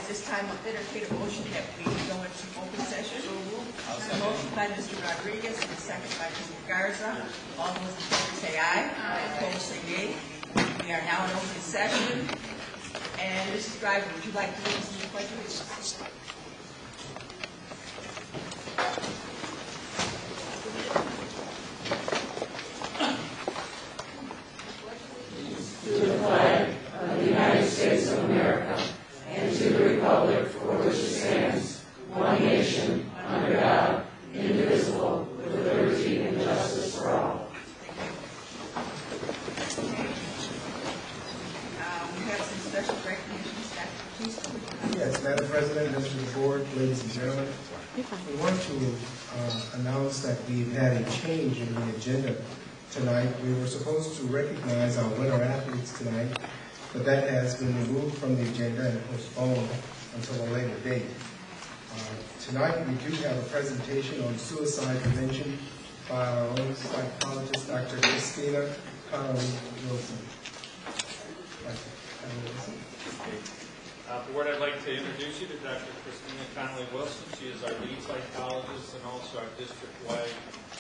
At this time, I'll entertain a motion that we go into open session. Motion by Mr. Rodriguez and a second by Mr. Garza. All those in favor say aye. Opposed say nay. We are now in open session. And Mrs. Driver, would you like to lead us in the pledge of allegiance? To the flag of the United States of America and to the republic for which it stands, one nation, under God, indivisible, with liberty and justice for all. We have some special recognitions. Please. Yes, Madam President, members of the board, ladies and gentlemen, we want to announce that we've had a change in the agenda tonight. We were supposed to recognize our winter athletes tonight, but that has been removed from the agenda and postponed until a later date. Tonight we do have a presentation on suicide prevention by our own psychologist, Dr. Christina Connolly-Wilson. Board, I'd like to introduce you to Dr. Christina Connolly-Wilson. She is our lead psychologist and also our district-wide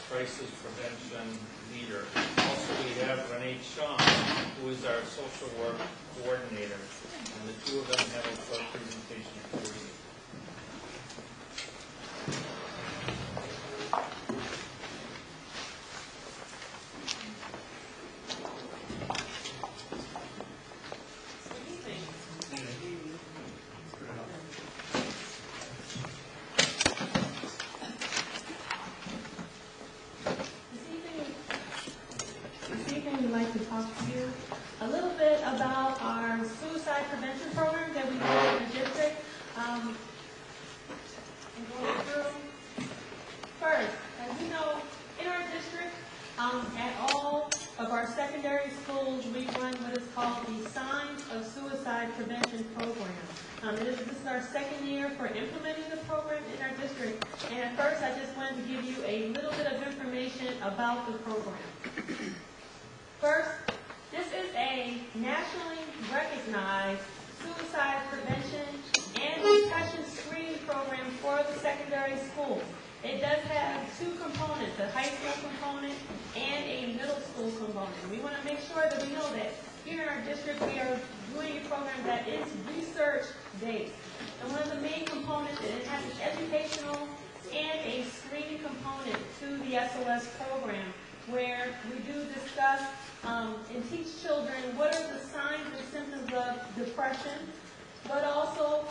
crisis prevention leader. Also, we have Renee Shaw, who is our social work coordinator, and the two of them have a short presentation for you. We'd like to talk to you a little bit about our suicide prevention program that we have in the district. And going through first, as you know, in our district, at all of our secondary schools, we run what is called the Signs of Suicide Prevention Program. This is our second year for implementing the program in our district. And at first, I just wanted to give you a little bit of information about the program. First, this is a nationally recognized suicide prevention and depression screening program for the secondary schools. It does have two components, a high school component and a middle school component. We want to make sure that we know that here in our district we are doing a program that is research-based. And one of the main components is it has an educational and a screening component to the SOS program, where we do discuss and teach children what are the signs and symptoms of depression, but also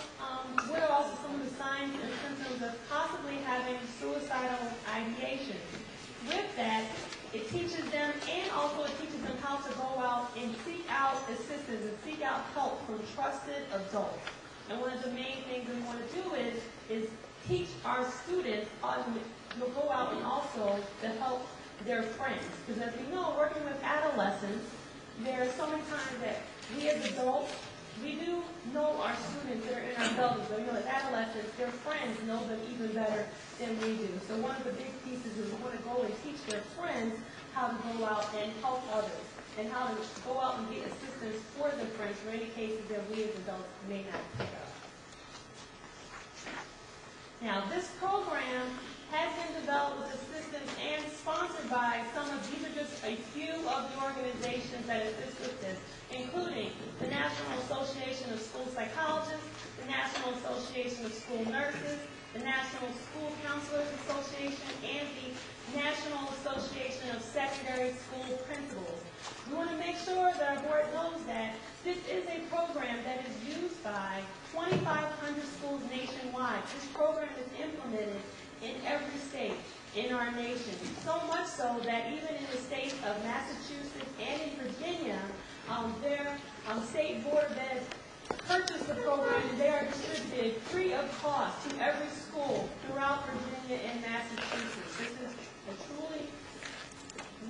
what are also some of the signs and symptoms of possibly having suicidal ideation. With that, it teaches them, and also it teaches them how to go out and seek out assistance and seek out help from trusted adults. And one of the main things we want to do is teach our students how to go out and also to help their friends. Because as we know, working with adolescents, there are so many times that we as adults, we do know our students that are in our buildings. So, as adolescents, their friends know them even better than we do. So one of the big pieces is we want to go and teach their friends how to go out and help others, and how to go out and get assistance for their friends for any cases that we as adults may not pick up. Now, this program has been developed with assistance and sponsored by these are just a few of the organizations that assist with this, including the National Association of School Psychologists, the National Association of School Nurses, the National School Counselors Association, and the National Association of Secondary School Principals. We want to make sure that our board knows that this is a program that is used by 2,500 schools nationwide. This program is implemented in every state in our nation. So much so that even in the states of Massachusetts and in Virginia, their state board of ed purchased the program, and they are distributed free of cost to every school throughout Virginia and Massachusetts. This is a truly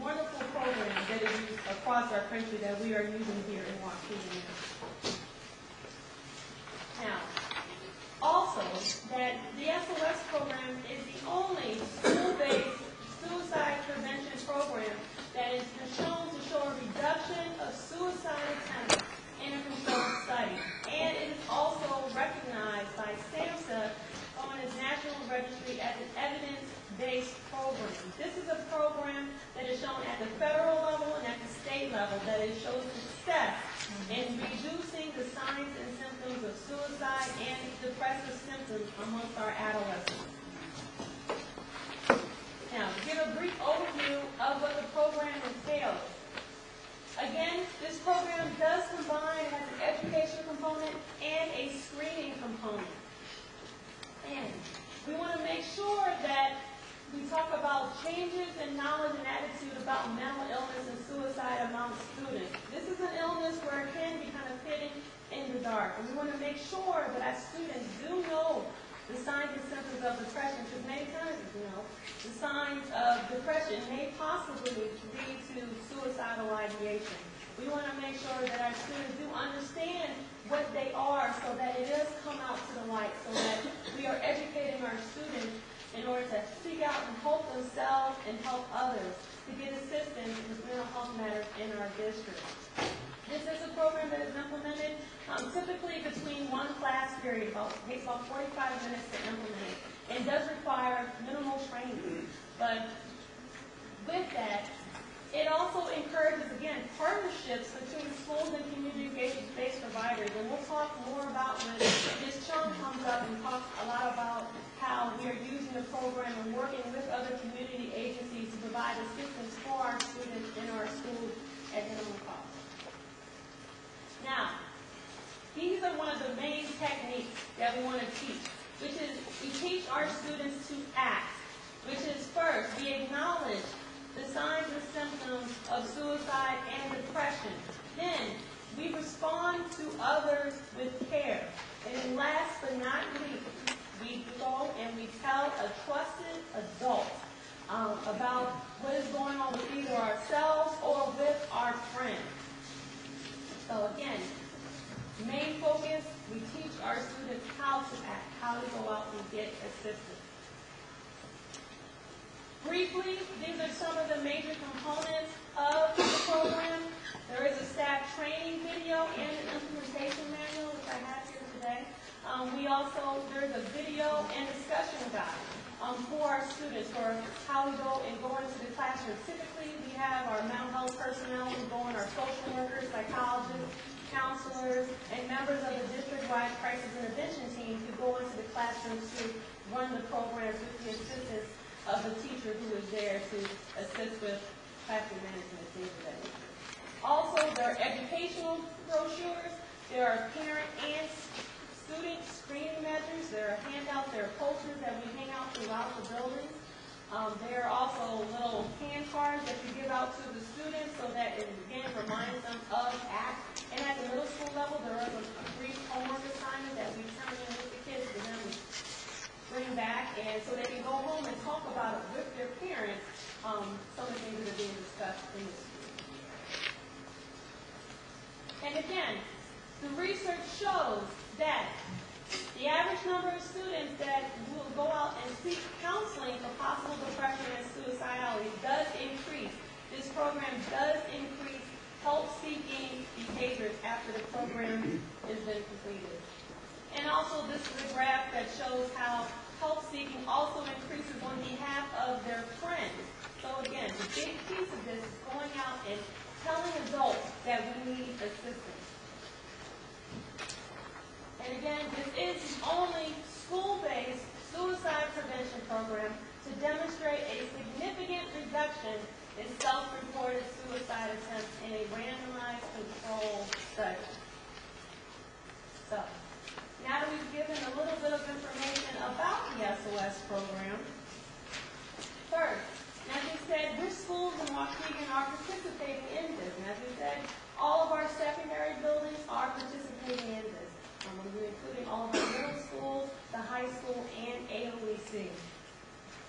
wonderful program that is used across our country that we are using here in Waukegan. Now, also, that the SOS program is the only school-based suicide prevention program that has been shown to show a reduction of suicide attempts in a controlled study. And it is also recognized in reducing the signs and symptoms of suicide and depressive symptoms amongst our adolescents. Now, to give a brief overview of what the program entails. Again, this program does combine, has an education component and a screening component. And we want to make sure that we talk about changes in knowledge and attitude about mental illness and suicide among students. This is an illness where it can be kind of hidden in the dark. And we want to make sure that our students do know the signs and symptoms of depression, because many times, the signs of depression may possibly lead to suicidal ideation. We want to make sure that our students do understand what they are so that it does come out to the light, so that we are educating our students in order to seek out and help themselves and help others to get assistance with mental health matters in our district. This is a program that is implemented typically between one class period. It takes about 45 minutes to implement and does require minimal training. But with that, it also encourages, again, partnerships between schools and community-based providers. And we'll talk more about when Ms. Chung comes up and talks a lot about how we are using the program and working with other community agencies to provide assistance for our students in our schools at minimum cost. Now, these are one of the main techniques that we want to teach, which is we teach our students to act, which is first, we acknowledge the signs and symptoms of suicide and depression. Then, we respond to others with care. And then last but not least, we go and we tell a trusted adult about what is going on with either ourselves or with our friends. So again, main focus, we teach our students how to act, how to go out and get assistance. Briefly, these are some of the major components of the program. There is a staff training video and an implementation manual, which I have here today. There's a video and discussion guide for our students for how we go into the classroom. Typically, we have our mental health personnel who go in, our social workers, psychologists, counselors, and members of the district-wide crisis intervention team who go into the classrooms to run the programs with the assistance of the teacher who is there to assist with classroom management, things of that nature. Also, there are educational brochures, there are parent and student screening measures, there are handouts, there are posters that we hang out throughout the building. There are also little hand cards that you give out to the students so that it again reminds them of ACT. And at the middle school level, there is a brief homework assignment that we turn in with the kids and then we bring back, and so they can go home and talk about it with their parents, some of the things that are being discussed in the school. And again, the research shows that the average number of students that will go out and seek counseling for possible depression and suicidality does increase. This program does increase help-seeking behaviors after the program has been completed. And also, this is a graph that shows how help-seeking also increases on behalf of their friends. So again, the big piece of this is going out and telling adults that we need assistance. And again, this is the only school-based suicide prevention program to demonstrate a significant reduction in self-reported suicide attempts in a randomized controlled study. So, now that we've given a little bit of information about the SOS program, first, as we said, which schools in Waukegan are participating in this? And as we said, all of our secondary buildings are participating in this. We're including all of our middle schools, the high school, and AOEC.